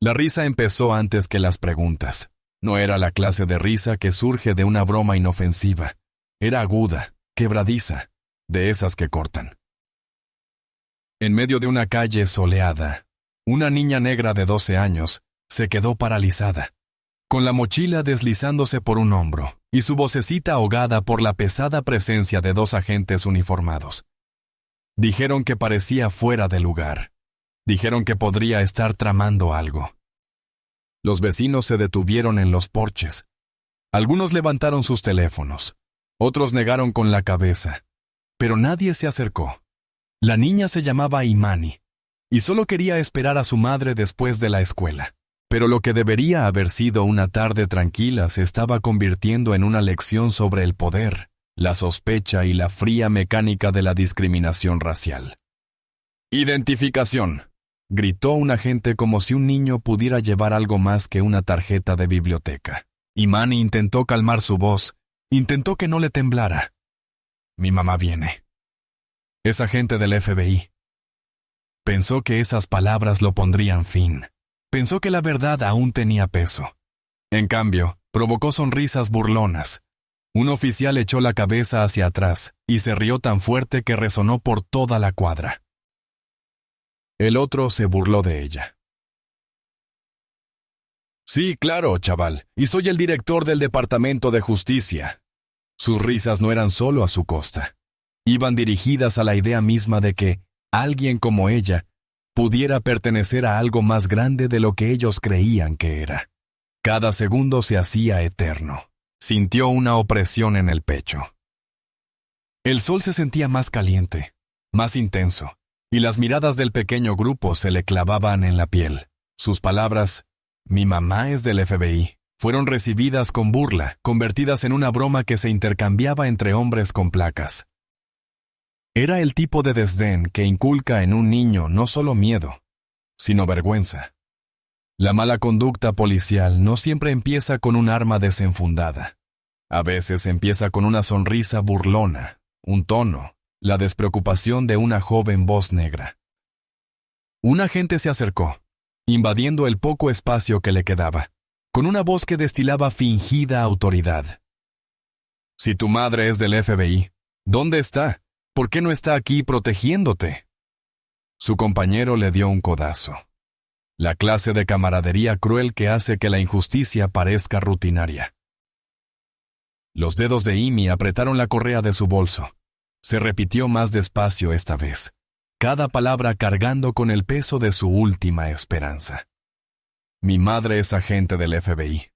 La risa empezó antes que las preguntas. No era la clase de risa que surge de una broma inofensiva. Era aguda, quebradiza, de esas que cortan. En medio de una calle soleada, una niña negra de 12 años se quedó paralizada, con la mochila deslizándose por un hombro y su vocecita ahogada por la pesada presencia de 2 agentes uniformados. Dijeron que parecía fuera de lugar. Dijeron que podría estar tramando algo. Los vecinos se detuvieron en los porches. Algunos levantaron sus teléfonos. Otros negaron con la cabeza. Pero nadie se acercó. La niña se llamaba Imani, y solo quería esperar a su madre después de la escuela. Pero lo que debería haber sido una tarde tranquila se estaba convirtiendo en una lección sobre el poder, la sospecha y la fría mecánica de la discriminación racial. «Identificación», gritó un agente como si un niño pudiera llevar algo más que una tarjeta de biblioteca. Imani intentó calmar su voz, intentó que no le temblara. «Mi mamá viene». «Es agente del FBI». Pensó que esas palabras lo pondrían fin. Pensó que la verdad aún tenía peso. En cambio, provocó sonrisas burlonas. Un oficial echó la cabeza hacia atrás y se rió tan fuerte que resonó por toda la cuadra. El otro se burló de ella. «Sí, claro, chaval, y soy el director del Departamento de Justicia». Sus risas no eran solo a su costa. Iban dirigidas a la idea misma de que alguien como ella pudiera pertenecer a algo más grande de lo que ellos creían que era. Cada segundo se hacía eterno. Sintió una opresión en el pecho. El sol se sentía más caliente, más intenso, y las miradas del pequeño grupo se le clavaban en la piel. Sus palabras, «Mi mamá es del FBI», fueron recibidas con burla, convertidas en una broma que se intercambiaba entre hombres con placas. Era el tipo de desdén que inculca en un niño no solo miedo, sino vergüenza. La mala conducta policial no siempre empieza con un arma desenfundada. A veces empieza con una sonrisa burlona, un tono, la despreocupación de una joven voz negra. Un agente se acercó, invadiendo el poco espacio que le quedaba, con una voz que destilaba fingida autoridad. «Si tu madre es del FBI, ¿dónde está? ¿Por qué no está aquí protegiéndote?» Su compañero le dio un codazo. La clase de camaradería cruel que hace que la injusticia parezca rutinaria. Los dedos de Imi apretaron la correa de su bolso. Se repitió más despacio esta vez, cada palabra cargando con el peso de su última esperanza. «Mi madre es agente del FBI».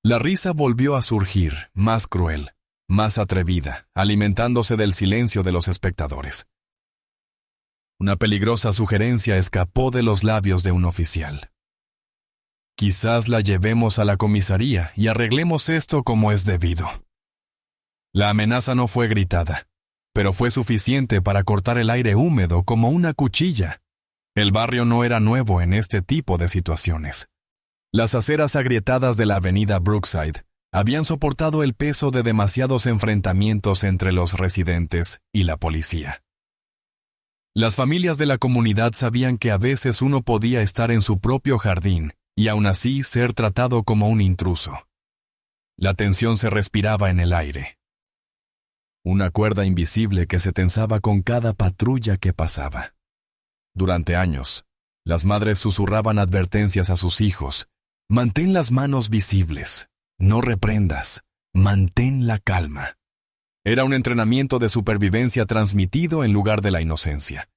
La risa volvió a surgir, más cruel, más atrevida, alimentándose del silencio de los espectadores. Una peligrosa sugerencia escapó de los labios de un oficial. «Quizás la llevemos a la comisaría y arreglemos esto como es debido». La amenaza no fue gritada, pero fue suficiente para cortar el aire húmedo como una cuchilla. El barrio no era nuevo en este tipo de situaciones. Las aceras agrietadas de la avenida Brookside habían soportado el peso de demasiados enfrentamientos entre los residentes y la policía. Las familias de la comunidad sabían que a veces uno podía estar en su propio jardín y aún así ser tratado como un intruso. La tensión se respiraba en el aire. Una cuerda invisible que se tensaba con cada patrulla que pasaba. Durante años, las madres susurraban advertencias a sus hijos. «Mantén las manos visibles. No reprendas. Mantén la calma». Era un entrenamiento de supervivencia transmitido en lugar de la inocencia.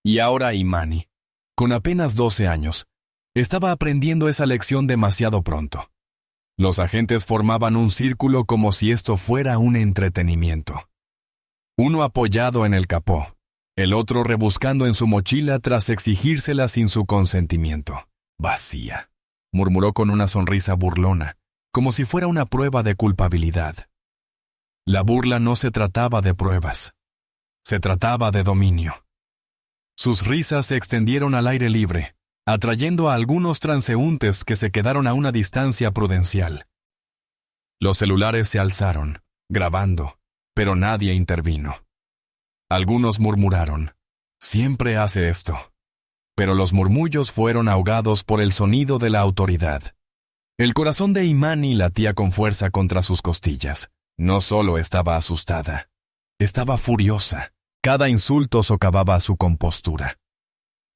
Y ahora Imani, con apenas 12 años, estaba aprendiendo esa lección demasiado pronto. Los agentes formaban un círculo como si esto fuera un entretenimiento. Uno apoyado en el capó, el otro rebuscando en su mochila tras exigírsela sin su consentimiento. «Vacía», murmuró con una sonrisa burlona, como si fuera una prueba de culpabilidad. La burla no se trataba de pruebas. Se trataba de dominio. Sus risas se extendieron al aire libre, atrayendo a algunos transeúntes que se quedaron a una distancia prudencial. Los celulares se alzaron, grabando, pero nadie intervino. Algunos murmuraron, «Siempre hace esto». pero los murmullos fueron ahogados por el sonido de la autoridad. El corazón de Imani latía con fuerza contra sus costillas. No solo estaba asustada, estaba furiosa. Cada insulto socavaba su compostura.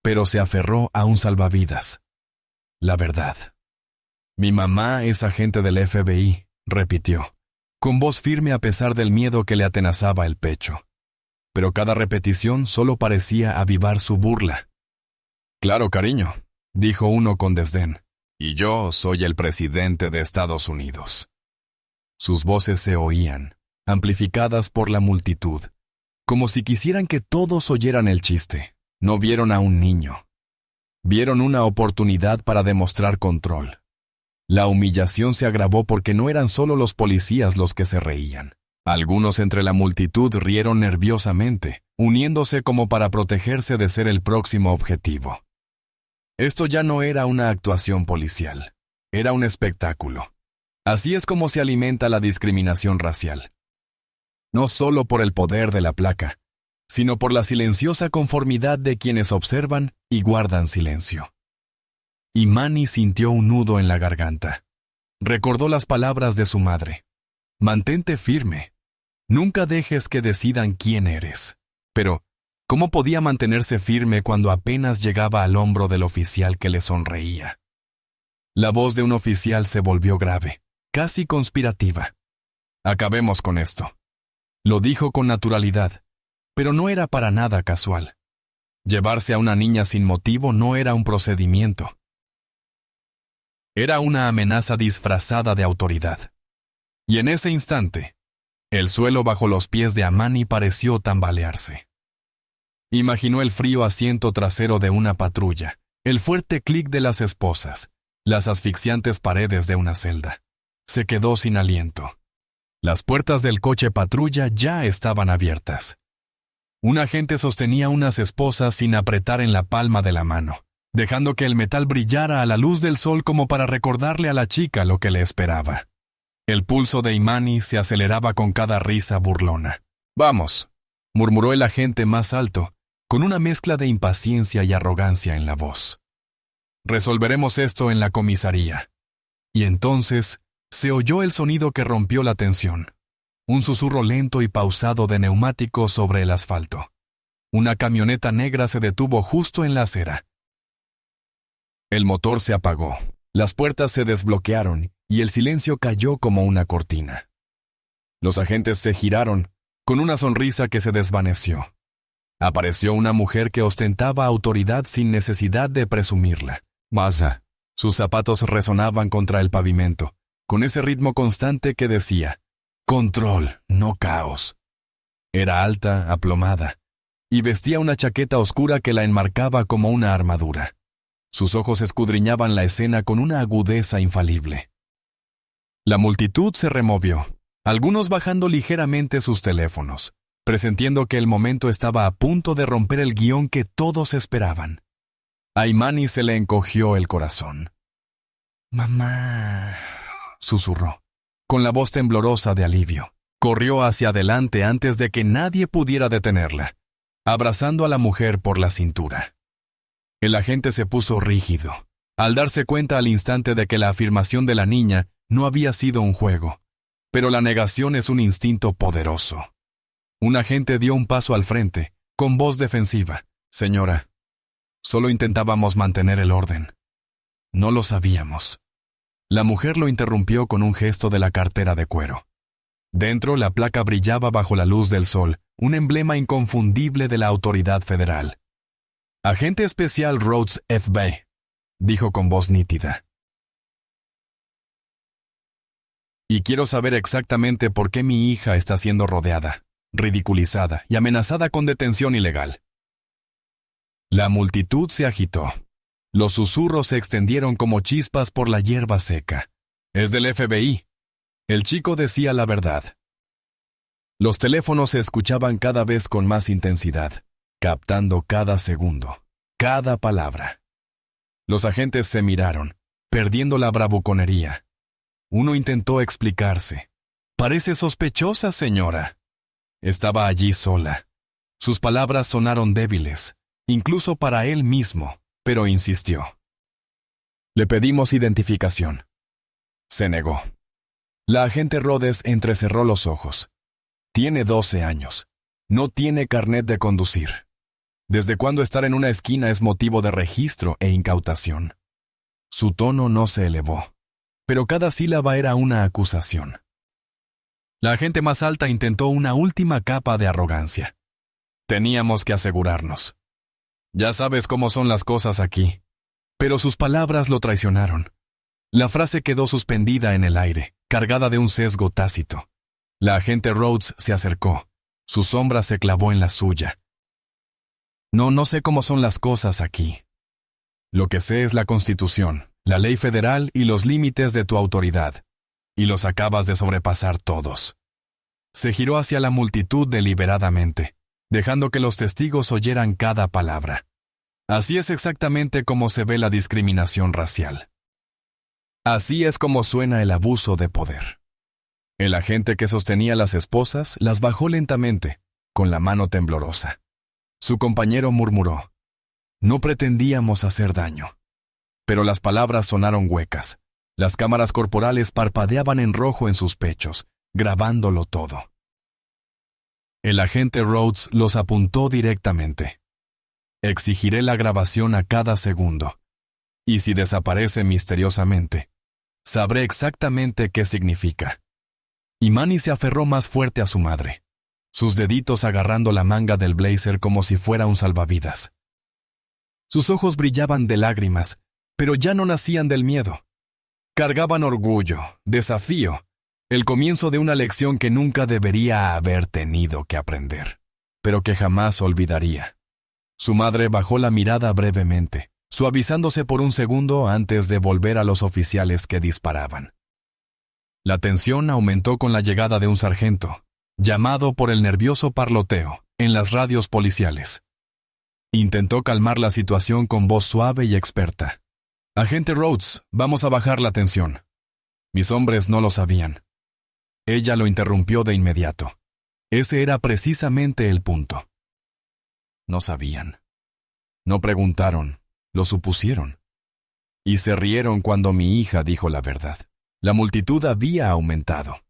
Pero se aferró a un salvavidas. La verdad. Mi mamá es agente del FBI, repitió, con voz firme a pesar del miedo que le atenazaba el pecho. Pero cada repetición solo parecía avivar su burla. Claro, cariño, dijo uno con desdén, y yo soy el presidente de Estados Unidos. Sus voces se oían, amplificadas por la multitud, como si quisieran que todos oyeran el chiste. No vieron a un niño. Vieron una oportunidad para demostrar control. La humillación se agravó porque no eran solo los policías los que se reían. Algunos entre la multitud rieron nerviosamente, uniéndose como para protegerse de ser el próximo objetivo. Esto ya no era una actuación policial, era un espectáculo. Así es como se alimenta la discriminación racial. No solo por el poder de la placa, sino por la silenciosa conformidad de quienes observan y guardan silencio. Imani sintió un nudo en la garganta. Recordó las palabras de su madre. Mantente firme. Nunca dejes que decidan quién eres. Pero, ¿cómo podía mantenerse firme cuando apenas llegaba al hombro del oficial que le sonreía? La voz de un oficial se volvió grave, casi conspirativa. Acabemos con esto. Lo dijo con naturalidad, pero no era para nada casual. Llevarse a una niña sin motivo no era un procedimiento. Era una amenaza disfrazada de autoridad. Y en ese instante, el suelo bajo los pies de Imani pareció tambalearse. Imaginó el frío asiento trasero de una patrulla, el fuerte clic de las esposas, las asfixiantes paredes de una celda. Se quedó sin aliento. Las puertas del coche patrulla ya estaban abiertas. Un agente sostenía unas esposas sin apretar en la palma de la mano, dejando que el metal brillara a la luz del sol como para recordarle a la chica lo que le esperaba. El pulso de Imani se aceleraba con cada risa burlona. «Vamos», murmuró el agente más alto, con una mezcla de impaciencia y arrogancia en la voz. «Resolveremos esto en la comisaría». Y entonces se oyó el sonido que rompió la tensión. Un susurro lento y pausado de neumáticos sobre el asfalto. Una camioneta negra se detuvo justo en la acera. El motor se apagó, las puertas se desbloquearon y el silencio cayó como una cortina. Los agentes se giraron, con una sonrisa que se desvaneció. Apareció una mujer que ostentaba autoridad sin necesidad de presumirla. Masa. Sus zapatos resonaban contra el pavimento, con ese ritmo constante que decía, «Control, no caos». Era alta, aplomada, y vestía una chaqueta oscura que la enmarcaba como una armadura. Sus ojos escudriñaban la escena con una agudeza infalible. La multitud se removió, algunos bajando ligeramente sus teléfonos, presintiendo que el momento estaba a punto de romper el guión que todos esperaban. A Imani se le encogió el corazón. «Mamá», susurró, con la voz temblorosa de alivio. Corrió hacia adelante antes de que nadie pudiera detenerla, abrazando a la mujer por la cintura. El agente se puso rígido, al darse cuenta al instante de que la afirmación de la niña no había sido un juego, pero la negación es un instinto poderoso. Un agente dio un paso al frente, con voz defensiva. «Señora, solo intentábamos mantener el orden. No lo sabíamos». La mujer lo interrumpió con un gesto de la cartera de cuero. Dentro, la placa brillaba bajo la luz del sol, un emblema inconfundible de la autoridad federal. «Agente especial Rhodes F.B», dijo con voz nítida. «Y quiero saber exactamente por qué mi hija está siendo rodeada, ridiculizada y amenazada con detención ilegal». La multitud se agitó. Los susurros se extendieron como chispas por la hierba seca. «Es del FBI». El chico decía la verdad. Los teléfonos se escuchaban cada vez con más intensidad, captando cada segundo, cada palabra. Los agentes se miraron, perdiendo la bravuconería. Uno intentó explicarse. «Parece sospechosa, señora». Estaba allí sola. Sus palabras sonaron débiles, incluso para él mismo. pero insistió. Le pedimos identificación. Se negó. La agente Rhodes entrecerró los ojos. Tiene 12 años. No tiene carnet de conducir. ¿Desde cuándo estar en una esquina es motivo de registro e incautación? Su tono no se elevó, pero cada sílaba era una acusación. La agente más alta intentó una última capa de arrogancia. Teníamos que asegurarnos. Ya sabes cómo son las cosas aquí. Pero sus palabras lo traicionaron. La frase quedó suspendida en el aire, cargada de un sesgo tácito. La agente Rhodes se acercó. Su sombra se clavó en la suya. No sé cómo son las cosas aquí. Lo que sé es la Constitución, la ley federal y los límites de tu autoridad. Y los acabas de sobrepasar todos. Se giró hacia la multitud deliberadamente, dejando que los testigos oyeran cada palabra. Así es exactamente como se ve la discriminación racial. Así es como suena el abuso de poder. El agente que sostenía las esposas las bajó lentamente, con la mano temblorosa. Su compañero murmuró: no pretendíamos hacer daño. Pero las palabras sonaron huecas. Las cámaras corporales parpadeaban en rojo en sus pechos, grabándolo todo. El agente Rhodes los apuntó directamente. Exigiré la grabación a cada segundo. Y si desaparece misteriosamente, sabré exactamente qué significa. Imani se aferró más fuerte a su madre, sus deditos agarrando la manga del blazer como si fuera un salvavidas. Sus ojos brillaban de lágrimas, pero ya no nacían del miedo. Cargaban orgullo, desafío, el comienzo de una lección que nunca debería haber tenido que aprender, pero que jamás olvidaría. Su madre bajó la mirada brevemente, suavizándose por un segundo antes de volver a los oficiales que disparaban. La tensión aumentó con la llegada de un sargento, llamado por el nervioso parloteo en las radios policiales. Intentó calmar la situación con voz suave y experta. «Agente Rhodes, vamos a bajar la tensión». Mis hombres no lo sabían. Ella lo interrumpió de inmediato. Ese era precisamente el punto. No sabían. No preguntaron, lo supusieron. Y se rieron cuando mi hija dijo la verdad. La multitud había aumentado.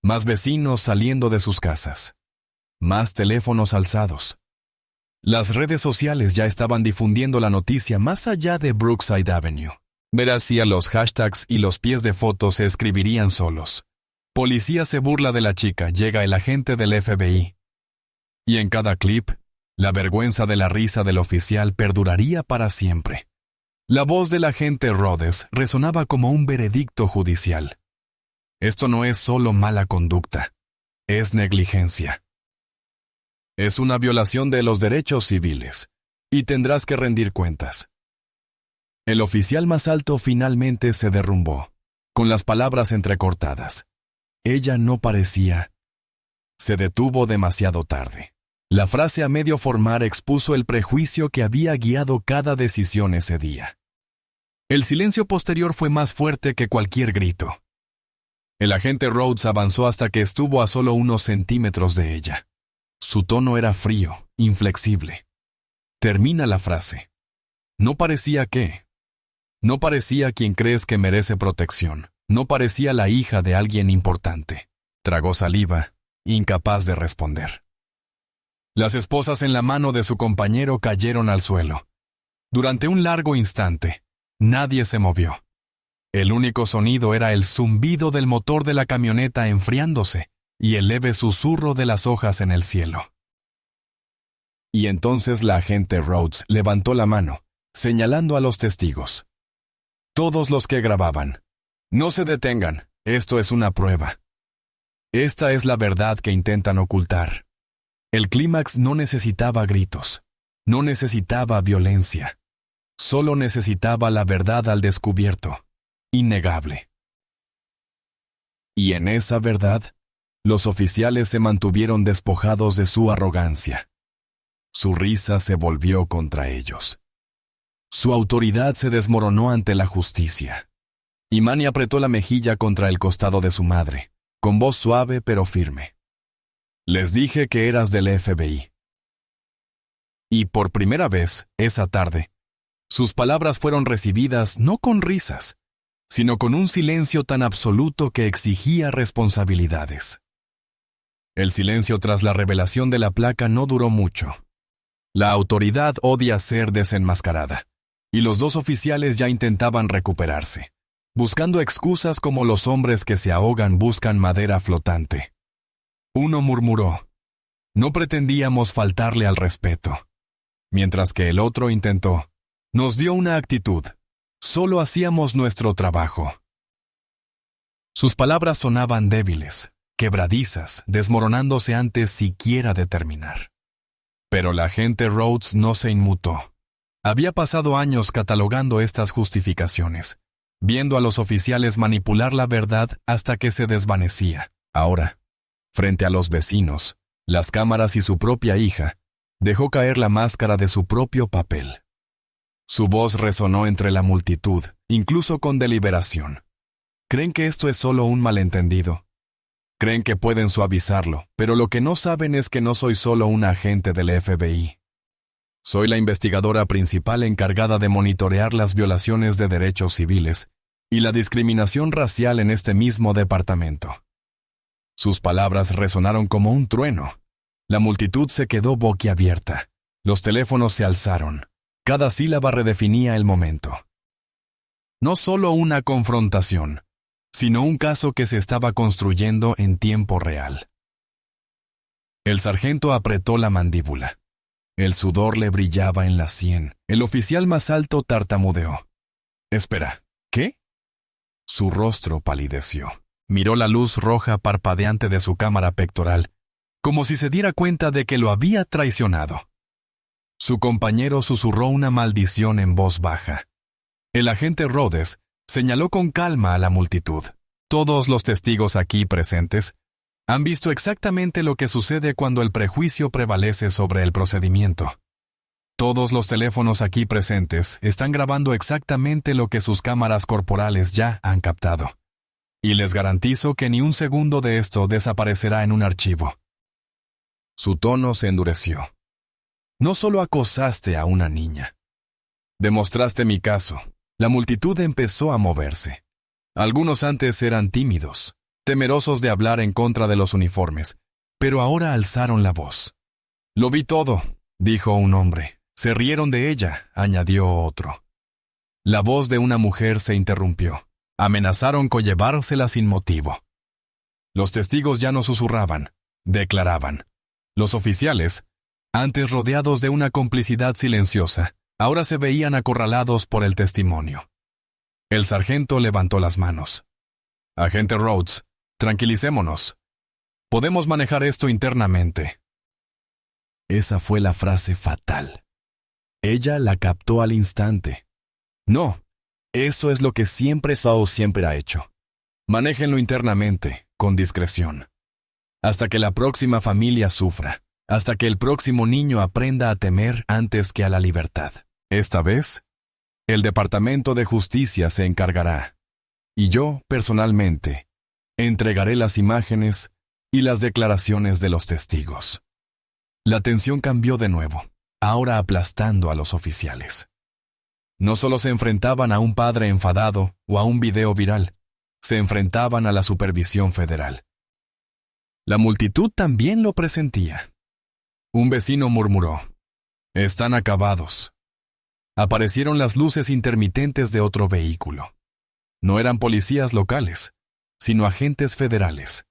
Más vecinos saliendo de sus casas. Más teléfonos alzados. Las redes sociales ya estaban difundiendo la noticia más allá de Brookside Avenue. Verás si los hashtags y los pies de fotos se escribirían solos. Policía se burla de la chica, llega el agente del FBI. Y en cada clip, la vergüenza de la risa del oficial perduraría para siempre. La voz del agente Rhodes resonaba como un veredicto judicial. Esto no es solo mala conducta, es negligencia. Es una violación de los derechos civiles, y tendrás que rendir cuentas. El oficial más alto finalmente se derrumbó, con las palabras entrecortadas. Ella no parecía. Se detuvo demasiado tarde. La frase a medio formar expuso el prejuicio que había guiado cada decisión ese día. El silencio posterior fue más fuerte que cualquier grito. El agente Rhodes avanzó hasta que estuvo a solo unos centímetros de ella. Su tono era frío, inflexible. Termina la frase. No parecía qué. No parecía quien crees que merece protección. No parecía la hija de alguien importante. Tragó saliva, incapaz de responder. Las esposas en la mano de su compañero cayeron al suelo. Durante un largo instante, nadie se movió. El único sonido era el zumbido del motor de la camioneta enfriándose y el leve susurro de las hojas en el cielo. Y entonces la agente Rhodes levantó la mano, señalando a los testigos. Todos los que grababan. No se detengan, esto es una prueba. Esta es la verdad que intentan ocultar. El clímax no necesitaba gritos, no necesitaba violencia, solo necesitaba la verdad al descubierto, innegable. Y en esa verdad, los oficiales se mantuvieron despojados de su arrogancia. Su risa se volvió contra ellos. Su autoridad se desmoronó ante la justicia. Imani apretó la mejilla contra el costado de su madre, con voz suave pero firme. Les dije que eras del FBI. Y por primera vez, esa tarde, Sus palabras fueron recibidas no con risas, sino con un silencio tan absoluto que exigía responsabilidades. El silencio tras la revelación de la placa no duró mucho. La autoridad odia ser desenmascarada, y los dos oficiales ya intentaban recuperarse, buscando excusas como los hombres que se ahogan buscan madera flotante. Uno murmuró: "No pretendíamos faltarle al respeto", mientras que el otro intentó: "Nos dio una actitud. Solo hacíamos nuestro trabajo". Sus palabras sonaban débiles, quebradizas, desmoronándose antes siquiera de terminar. Pero la agente Rhodes no se inmutó. Había pasado años catalogando estas justificaciones, viendo a los oficiales manipular la verdad hasta que se desvanecía. Ahora, frente a los vecinos, las cámaras y su propia hija, dejó caer la máscara de su propio papel. Su voz resonó entre la multitud, incluso con deliberación. Creen que esto es solo un malentendido. Creen que pueden suavizarlo, pero lo que no saben es que no soy solo un agente del FBI. Soy la investigadora principal encargada de monitorear las violaciones de derechos civiles y la discriminación racial en este mismo departamento. Sus palabras resonaron como un trueno. La multitud se quedó boquiabierta. Los teléfonos se alzaron. Cada sílaba redefinía el momento. No solo una confrontación, sino un caso que se estaba construyendo en tiempo real. El sargento apretó la mandíbula. El sudor le brillaba en la sien. El oficial más alto tartamudeó: "Espera, ¿qué?". Su rostro palideció. Miró la luz roja parpadeante de su cámara pectoral, como si se diera cuenta de que lo había traicionado. Su compañero susurró una maldición en voz baja. El agente Rhodes señaló con calma a la multitud: "Todos los testigos aquí presentes han visto exactamente lo que sucede cuando el prejuicio prevalece sobre el procedimiento. Todos los teléfonos aquí presentes están grabando exactamente lo que sus cámaras corporales ya han captado. Y les garantizo que ni un segundo de esto desaparecerá en un archivo". Su tono se endureció. "No solo acosaste a una niña. Demostraste mi caso". La multitud empezó a moverse. Algunos antes eran tímidos, temerosos de hablar en contra de los uniformes, pero ahora alzaron la voz. "Lo vi todo", dijo un hombre. "Se rieron de ella", añadió otro. La voz de una mujer se interrumpió. Amenazaron con llevársela sin motivo. Los testigos ya no susurraban, declaraban. Los oficiales, antes rodeados de una complicidad silenciosa, ahora se veían acorralados por el testimonio. El sargento levantó las manos. "Agente Rhodes, tranquilicémonos. Podemos manejar esto internamente". Esa fue la frase fatal. Ella la captó al instante. No, eso es lo que Saul siempre ha hecho. Manéjenlo internamente, con discreción. Hasta que la próxima familia sufra, hasta que el próximo niño aprenda a temer antes que a la libertad. Esta vez, el Departamento de Justicia se encargará, y yo, personalmente, entregaré las imágenes y las declaraciones de los testigos. La tensión cambió de nuevo, ahora aplastando a los oficiales. No solo se enfrentaban a un padre enfadado o a un video viral, se enfrentaban a la supervisión federal. La multitud también lo presentía. Un vecino murmuró: "Están acabados". Aparecieron las luces intermitentes de otro vehículo. No eran policías locales, sino agentes federales,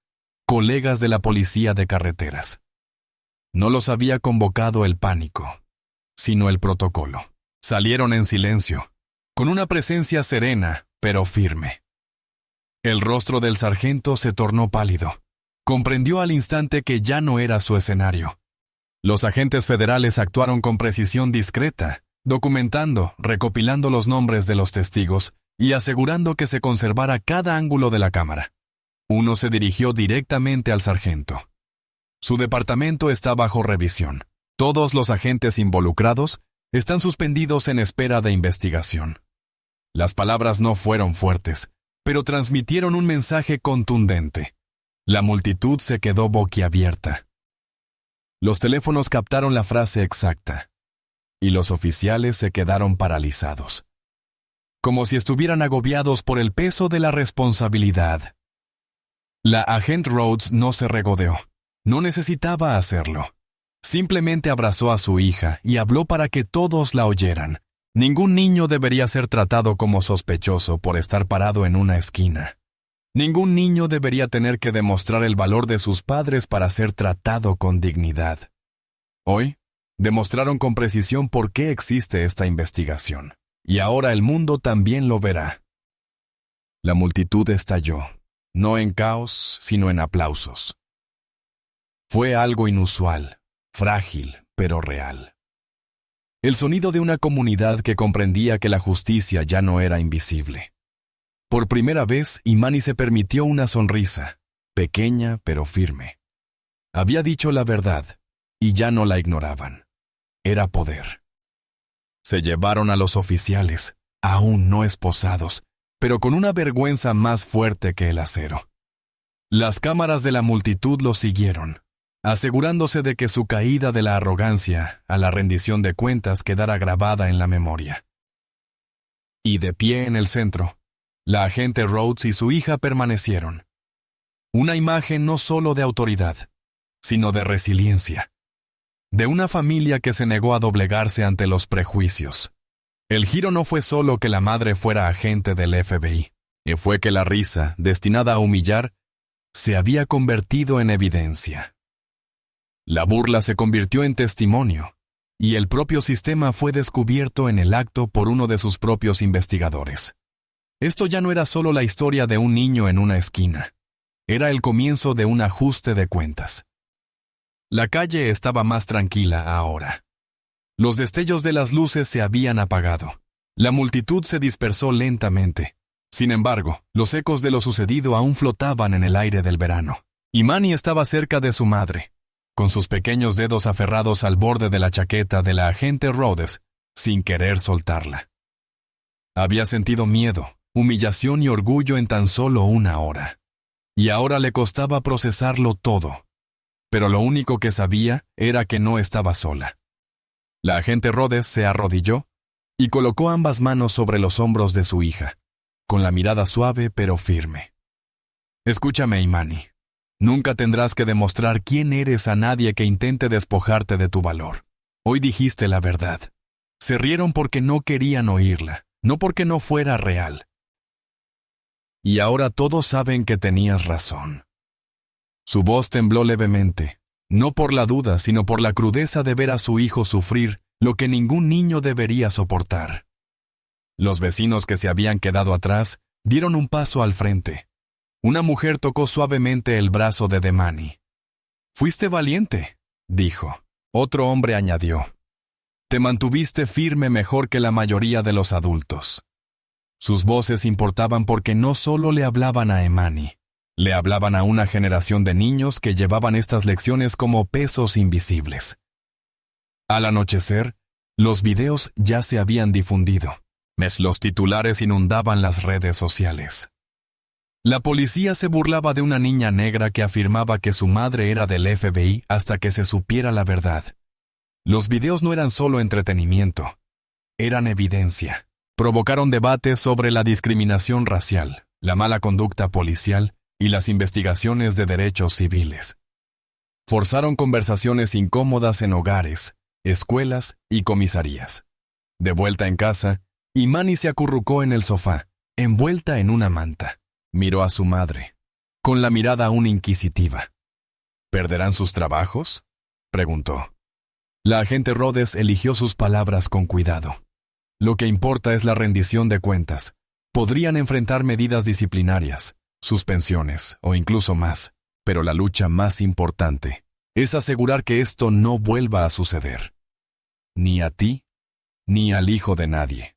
colegas de la policía de carreteras. No los había convocado el pánico, sino el protocolo. Salieron en silencio, con una presencia serena, pero firme. El rostro del sargento se tornó pálido. Comprendió al instante que ya no era su escenario. Los agentes federales actuaron con precisión discreta, documentando, recopilando los nombres de los testigos y asegurando que se conservara cada ángulo de la cámara. Uno se dirigió directamente al sargento. Su departamento está bajo revisión. Todos los agentes involucrados están suspendidos en espera de investigación. Las palabras no fueron fuertes, pero transmitieron un mensaje contundente. La multitud se quedó boquiabierta. Los teléfonos captaron la frase exacta. y los oficiales se quedaron paralizados, como si estuvieran agobiados por el peso de la responsabilidad. La agente Rhodes no se regodeó, no necesitaba hacerlo. Simplemente abrazó a su hija y habló para que todos la oyeran. Ningún niño debería ser tratado como sospechoso por estar parado en una esquina. Ningún niño debería tener que demostrar el valor de sus padres para ser tratado con dignidad. Hoy, demostraron con precisión por qué existe esta investigación, y ahora el mundo también lo verá. La multitud estalló, no en caos, sino en aplausos. Fue algo inusual, frágil, pero real. El sonido de una comunidad que comprendía que la justicia ya no era invisible. Por primera vez, Imani se permitió una sonrisa, pequeña pero firme. Había dicho la verdad, y ya no la ignoraban. Era poder. Se llevaron a los oficiales, aún no esposados, pero con una vergüenza más fuerte que el acero. Las cámaras de la multitud los siguieron, asegurándose de que su caída de la arrogancia a la rendición de cuentas quedara grabada en la memoria. Y de pie en el centro, la agente Rhodes y su hija permanecieron. Una imagen no solo de autoridad, sino de resiliencia. De una familia que se negó a doblegarse ante los prejuicios. El giro no fue solo que la madre fuera agente del FBI, fue que la risa, destinada a humillar, se había convertido en evidencia. La burla se convirtió en testimonio, y el propio sistema fue descubierto en el acto por uno de sus propios investigadores. Esto ya no era solo la historia de un niño en una esquina, era el comienzo de un ajuste de cuentas. La calle estaba más tranquila ahora. Los destellos de las luces se habían apagado. La multitud se dispersó lentamente. Sin embargo, los ecos de lo sucedido aún flotaban en el aire del verano. Imani estaba cerca de su madre, con sus pequeños dedos aferrados al borde de la chaqueta de la agente Rhodes, sin querer soltarla. Había sentido miedo, humillación y orgullo en tan solo una hora. Y ahora le costaba procesarlo todo. Pero lo único que sabía era que no estaba sola. La agente Rhodes se arrodilló y colocó ambas manos sobre los hombros de su hija, con la mirada suave pero firme. Escúchame, Imani. Nunca tendrás que demostrar quién eres a nadie que intente despojarte de tu valor. Hoy dijiste la verdad. Se rieron porque no querían oírla, no porque no fuera real. Y ahora todos saben que tenías razón. Su voz tembló levemente, no por la duda, sino por la crudeza de ver a su hijo sufrir lo que ningún niño debería soportar. Los vecinos que se habían quedado atrás dieron un paso al frente. Una mujer tocó suavemente el brazo de Demani. «Fuiste valiente», dijo. Otro hombre añadió. «Te mantuviste firme mejor que la mayoría de los adultos». Sus voces importaban porque no solo le hablaban a Imani, le hablaban a una generación de niños que llevaban estas lecciones como pesos invisibles. Al anochecer, los videos ya se habían difundido. Los titulares inundaban las redes sociales. La policía se burlaba de una niña negra que afirmaba que su madre era del FBI hasta que se supiera la verdad. Los videos no eran solo entretenimiento, eran evidencia. Provocaron debates sobre la discriminación racial, la mala conducta policial y las investigaciones de derechos civiles. Forzaron conversaciones incómodas en hogares, escuelas y comisarías. De vuelta en casa, Imani se acurrucó en el sofá, envuelta en una manta. Miró a su madre, con la mirada aún inquisitiva. ¿Perderán sus trabajos?, preguntó. La agente Rhodes eligió sus palabras con cuidado. Lo que importa es la rendición de cuentas. Podrían enfrentar medidas disciplinarias, suspensiones o incluso más, pero la lucha más importante es asegurar que esto no vuelva a suceder. Ni a ti, ni al hijo de nadie.